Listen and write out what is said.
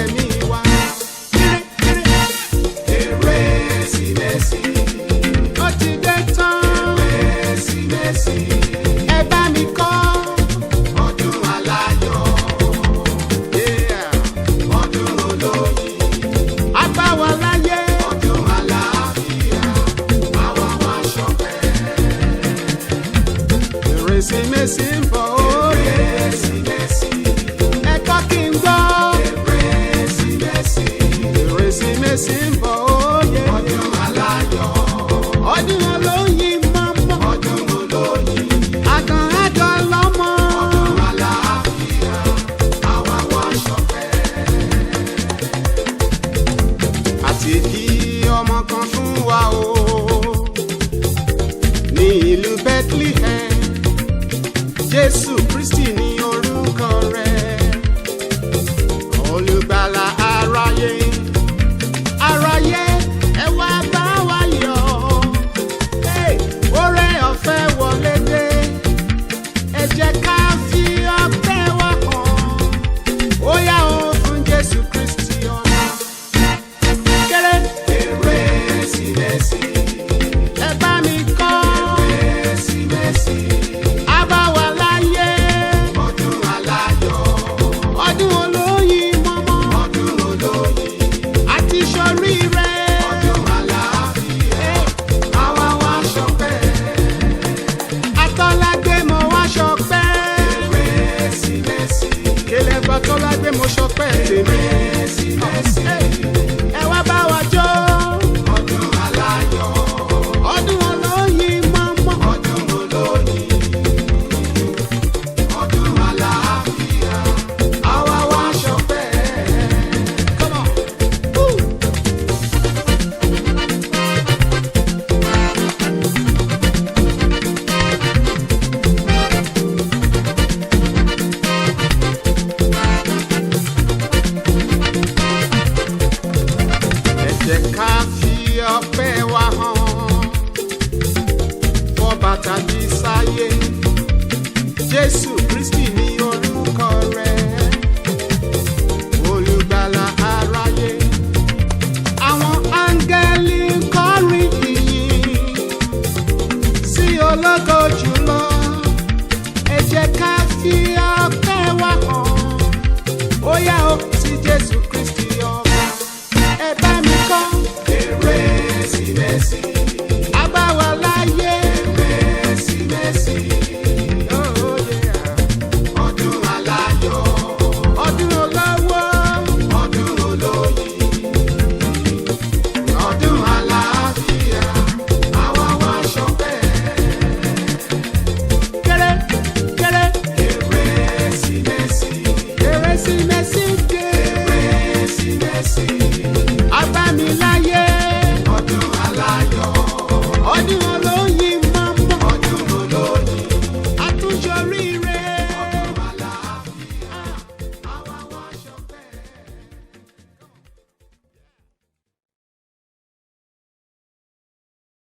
ẹ̀mí wa. Kérésìmesì, Ó ti dé tán, Kérésìmesì, ẹ bá mi kọ́. ọdún aláyọ̀, Yeah. ọdún olóyin, A bá wa láyé. ọdún àlàáfíà, àwa wá ṣọpẹ́. Kérésìmesì ń bọ̀ ó. Kérésìmesì, Ẹ kọ́ kí n gbọ́. Kérésìmesì, Kérésìmesì ń bọ̀ ó. ọdún aláyọ̀, Ọdún olóyin mọ́mọ́. ọdún olóyin, Àgàn àjọ lọ́mọ. ọdún àlàáfíà, àwa wá ṣọpẹ́. Àti kí ọmọ kan fún wa o.